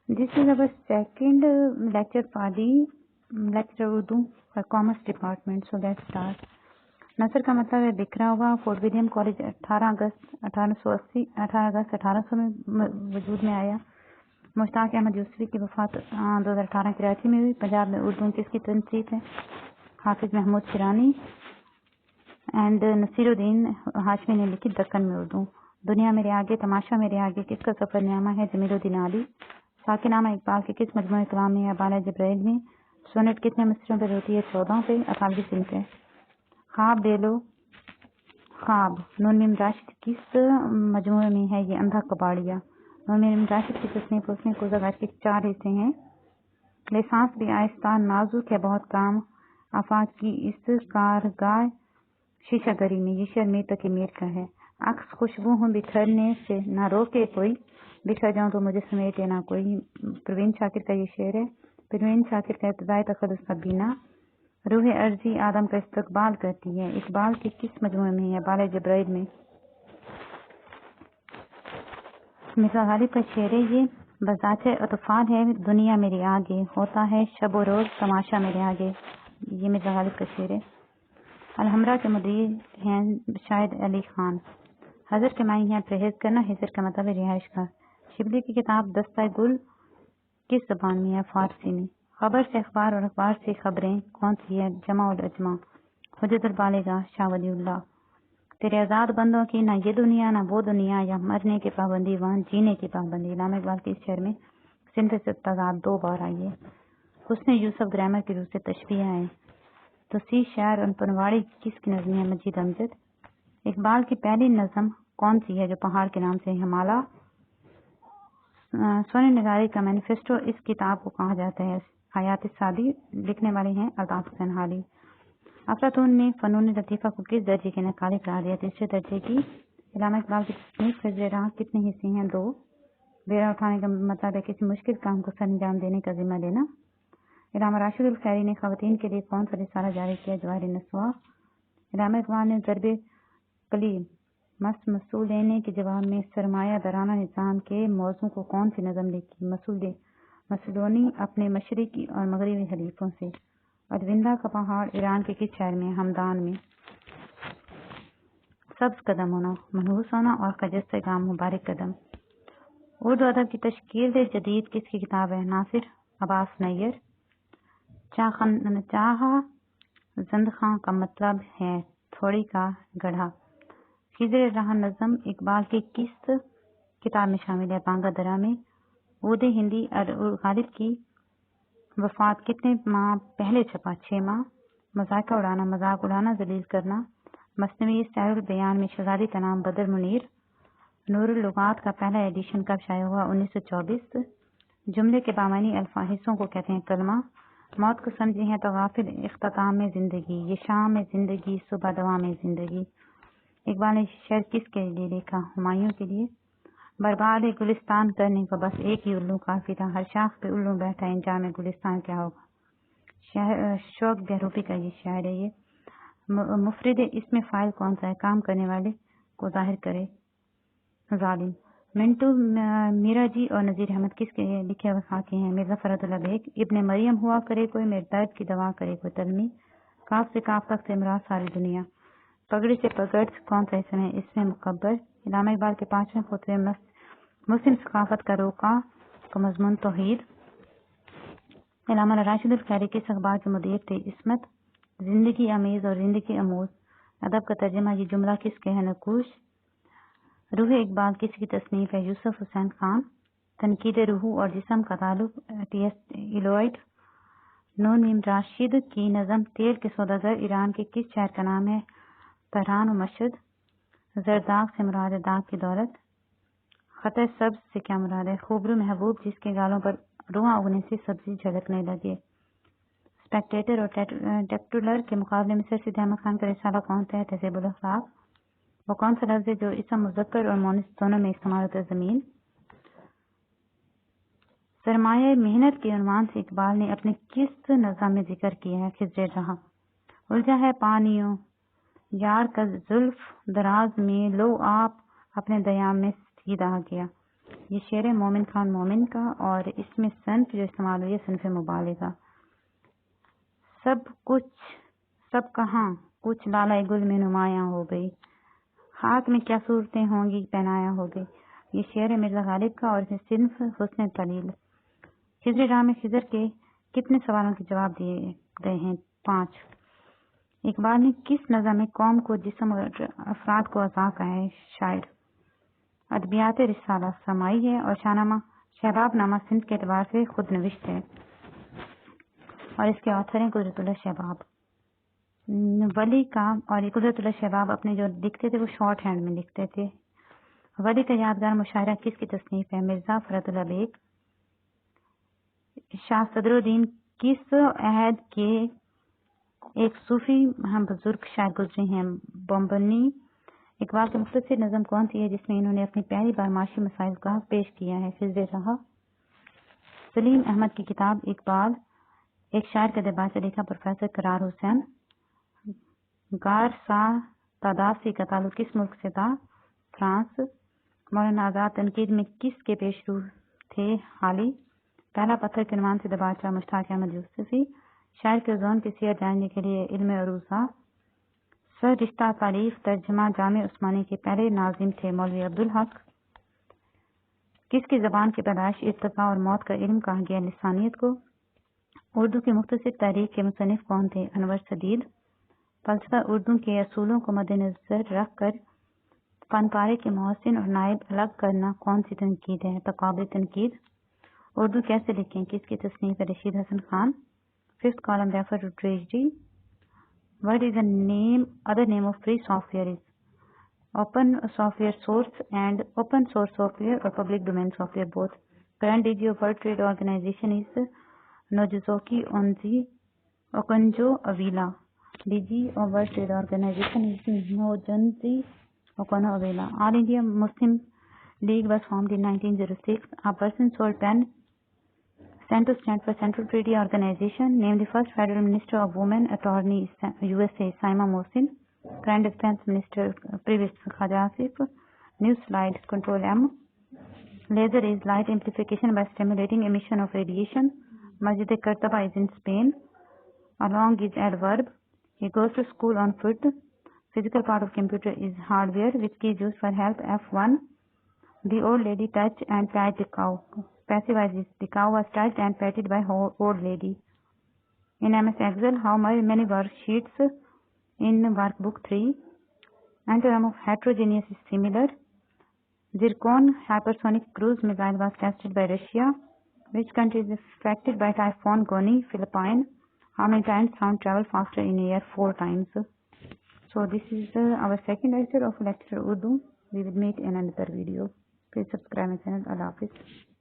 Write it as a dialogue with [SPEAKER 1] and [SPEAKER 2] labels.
[SPEAKER 1] This is our second lecture for the lecture Urdu for Commerce Department. So let's start. नसर का मतलब है बिखरा हुआ। फोर्ट विलियम कॉलेज 18 अगस्त 1800 में वजूद में आया। मुश्ताक अहमद यूसुफी की वफात 2018 कराची में हुई। पंजाब में उर्दू किसकी तनसीब है? हाफिज महमूद शिरानी एंड नसीरुद्दीन हाशमी ने लिखी दक्कन में उर्दू। दुनिया मेरे आगे तमाशा मेरे आगे किसका सफरनामा है? जमीलुद्दीन आली। साकिनामा इकबाल के किस मजमूए कलाम में? अबाल जिब्राइल में। सोनेट कितने मिसरों पर होती है? 14 पे। अतावी सिंह पे। ख्वाब दे लो ख्वाब नून मीम राशिद किस मजमूए में है? ये अंधा कबाड़िया। नून मीम राशिद की तस्नीफ उसने कोज़ागार के 4 हिस्से हैं। लिसांस भी आहिस्ता नाजुक है बहुत काम आफाक की इस कारगाह शीशा गरी में। ये शेर मीर तक मीर का है। अक्स खुशबू हूँ बिखरने से ना रोके कोई, बिखर जाऊं तो मुझे समेटे ना कोई। परवीन शाकिर का ये शेर है। परवीन शाकिर का इब्तिदाई तखल्लुस सबीना। रूह अर्जी आदम का इस्तकबाल करती है। इकबाल की किस मजमूए में है? बाले जिब्राइल में। मिर्जा गालिब का शेर है ये। बजाते अतफाल है दुनिया मेरे आगे, होता है शब व रोज तमाशा मेरे आगे। ये मिर्जा गालिब का शेर है। अलहमरा के मुदीर हैं शायद अली खान। हजर के माई हैं परहेज करना। हिजर का मतलब है रिहाइश का। शिबली की किताब दस्ता गुल किस जबान में है? फारसी में। खबर से अखबार और अखबार से खबरें कौन सी है? जमा और अजमा। हुज्जतुल बालिगा शाह वलीउल्लाह। तेरे आजाद बंदों की ना ये दुनिया ना वो दुनिया, या मरने की पाबंदी वहाँ जीने की पाबंदी। इलामा इकबाल के इस शेर में सिंथेसिस तजाद 2 बार आई है। हुस्न यूसुफ ग्रामर की रूह से तशबीह है। तो सी शायर और पनवाड़ी किसकी नज़म है? मजीद अमजद। इकबाल की पहली नज़म कौन सी है जो पहाड़ के नाम से हिमाला? सोने निगारी का मैनिफेस्टो इस किताब को कहा जाता है। हयात सादी। लिखने वाले हैं अल्ताफ हुसैन हाली। अफलातून ने फनून लतीफ़ा को किस दर्जे के नकाले करार दिया? 3रे दर्जे की। इलामा इकबाल की तस्नीफ फ़िज़्र राह कितने हिस्से हैं? 2। बेड़ा उठाने का मतलब है किसी मुश्किल काम को सर अंजाम देने का जिम्मा लेना। इलामा राशिदुल खैरी ने ख़वातीन के लिए कौन सा रिसाला जारी किया? जवाहिर नस्वा। इलामा इकबाल ने ज़रबे कलील मस्त मसूल देने के जवाब में सरमाया दराना निज़ाम के मौजू को कौन सी नज़म लिखी? मसलोनी अपने मशरिकी और मगरबी हलीफों से। अरविंदा का पहाड़ ईरान के किस शहर में? हमदान में। सब्ज कदम होना मनहूस होना और खजस्ते गाम मुबारक कदम। उर्दू अदब की तश्कील जदीद किसकी किताब है? नासिर अब्बास नैयर। चाहा जंदखां का मतलब है थोड़ी का गढ़ा। खिज़र राह नज़म इकबाल की किस किताब में शामिल है? बांगा दरा में। उर्दू हिंदी गालिब की वफात कितने माह पहले छपा? 6 माह। मजाक उड़ाना जलील करना। मसनवी सैरुल बयान में शहजादी का नाम बदर मुनीर। नूरुल लुगात का पहला एडिशन कब शाया हुआ? 1924। जुमले के बामानी अल्फाहिस्सों को कहते हैं कलमा। मौत को समझे हैं तो गाफिल इख्तिताम में जिंदगी, ये शाम में जिंदगी सुबह दवा में जिंदगी। इकबाल ने शेर किसके लिए लिखा? हुमायूं के लिए। बर्बाद गुलिस्तान करने को बस एक ही उल्लू काफी था, हर शाख पे उल्लू बैठा इंजाम गुलिस्तान क्या होगा? शौक बहरूपी का ये शायर है। ये मुफरिद इसमें फाइल कौन सा है? काम करने वाले को जाहिर करे। जालिम। मिंटू मीरा जी और नजीर अहमद किसके लिखे हुए खाके हैं? मिर्जा फरदुल्लाह बेग। इब्ने मरियम हुआ करे कोई, मेरे दर्द की दवा करे कोई तलमी। काफ से काफ तक से मुराद सारी दुनिया। पगड़ी से पगड़ कौन सा इसमें? इसमें मुकब्बर। इलामा इकबाल के 5वें खुतबे मुस्लिम सकाफत का रोका का मजमून तौहीद। इलामा राशिदुल खैरी किस अखबार के मुदीर थे? इस्मत। जिंदगी अमीज और जिंदगी अमूज अदब का तर्जमा ये जुमला किसके है? नकूश। रूह इकबाल किसकी तसनीफ है? यूसुफ हुसैन खान। तनकीद रूह और जिस्म का ताल्लुक टी.एस. इलोइड। नून मीम राशिद की नज़म तेल के सौदागर ईरान के किस शहर का नाम है? तहरान और मशहद। जरदाग से मुराद दाग की दौलत। खतर सब्ज से क्या मुराद है? खूबरू महबूब जिसके गालों पर रुआं उगने से सब्जी झलकने लगे। स्पेक्टेटर और टेक्टुलर के मुकाबले में सर सीधे अहमद खान का रिसाला कौन सा है? तहज़ीबुल अखलाक। वो कौन सा लफ्ज़ है जो इसम मुज़क्कर और मोनिस दोनों में इस्तेमाल होता है? ज़मीन। सरमाया मेहनत के उन्वान से इकबाल ने अपने किस नज़म में जिक्र किया है? खिज़र राह। उलझा है पानियों यार का जुल्फ दराज में, लो आप अपने दयाम में सीधा गया। یہ شعر ہے مومن خان مومن کا اور اس میں صنف جو استعمال ہوئی ہے صنف مبالغہ۔ سب کہاں کچھ لالہ گل میں نمایاں ہو گئی، ہاتھ میں کیا صورتیں ہوں گی پہنایا ہو گئی۔ یہ شعر ہے مرزا غالب کا اور صنف حسن طلیل۔ خضر راہ میں خضر کے کتنے سوالوں کے جواب دیے گئے ہیں؟ 5۔ اقبال نے کس نظم میں قوم کو جسم اور افراد کو عطا کا ہے؟ شاعر۔ ادبیات رسالہ سماعی ہے اور شاہنامہ شہباب نامہ سندھ کے اعتبار سے خود نوشت ہے اور اس کے آتھر ہیں قدرت اللہ شہباب ولی کا۔ اور یہ قدرت اللہ شہباب اپنے جو لکھتے تھے وہ شارٹ ہینڈ میں لکھتے تھے۔ ولی کا یادگار مشاعرہ کس کی تصنیف ہے؟ مرزا فرت اللہ بیگ۔ شاہ صدر الدین کس عہد کے ایک صوفی بزرگ شاعر گزرے ہیں؟ بومبنی۔ اقبال کی مختصر نظم کون سی ہے جس میں انہوں نے اپنی پہلی بار معاشی مسائل کا پیش کیا ہے؟ خضر راہ۔ سلیم احمد کی کتاب اقبال ایک شاعر کا دبا سے لکھا پروفیسر قرار حسین۔ غار سا تعداد کا تعلق کس ملک سے تھا؟ فرانس۔ مولانا آزاد تنقید میں کس کے پیش رو تھے؟ حالی۔ پہلا پتھر کے عنوان سے دباچہ مشتاق احمد یوسفی۔ شاعر کے ذہن کی سیرت جاننے کے لیے علم عروضہ۔ سر رشتہ تعریف ترجمہ جامع عثمانی کے پہلے ناظم تھے مولوی عبدالحق۔ کس کی زبان کی پیدائش ارتقاء اور موت کا علم کہا گیا؟ لسانیت کو۔ اردو کی مختصر تحریک کے مصنف کون تھے؟ انور سدید۔ فلسفہ اردو کے اصولوں کو مد نظر رکھ کر فن پارے کے محسن اور نائب الگ کرنا کون سی تنقید ہے؟ تقابلی تنقید۔ اردو کیسے لکھیں کس کی تصنیف ہے؟ رشید حسن Khan. 5th column refer to tragedy. What is the other name of free software is? Open software source and open source software or public domain software both. Current DG of World Trade Organization is Nozoki Okonjo-Iweala. DG of World Trade Organization is Nozomi Okonjo-Iweala. All India Muslim League was formed in 1906. A person sold pen CENTO stand for Central Treaty Organization. Named the first Federal Minister of Women Attorney USA Saima Mohsin. Current Defense Minister previous Khaja Asif. New slide Control M. Laser is light amplification by stimulating emission of radiation. Masjid Kartaba is in Spain. Along is adverb. He goes to school on foot. Physical part of computer is hardware. Which key is used for help? F1. The old lady touched and patted the cow. Passive voice. The cow was touched and patted by old lady. In MS Excel, how many worksheets in workbook 3? Antonym of heterogeneous is similar. Zircon hypersonic cruise missile was tested by Russia. Which country is affected by Typhoon Goni? Philippines. How many times sound travel faster in air? 4 times. So this is our second lecture of lecture Urdu. We will meet in another video. Please subscribe my channel. Allah Hafiz.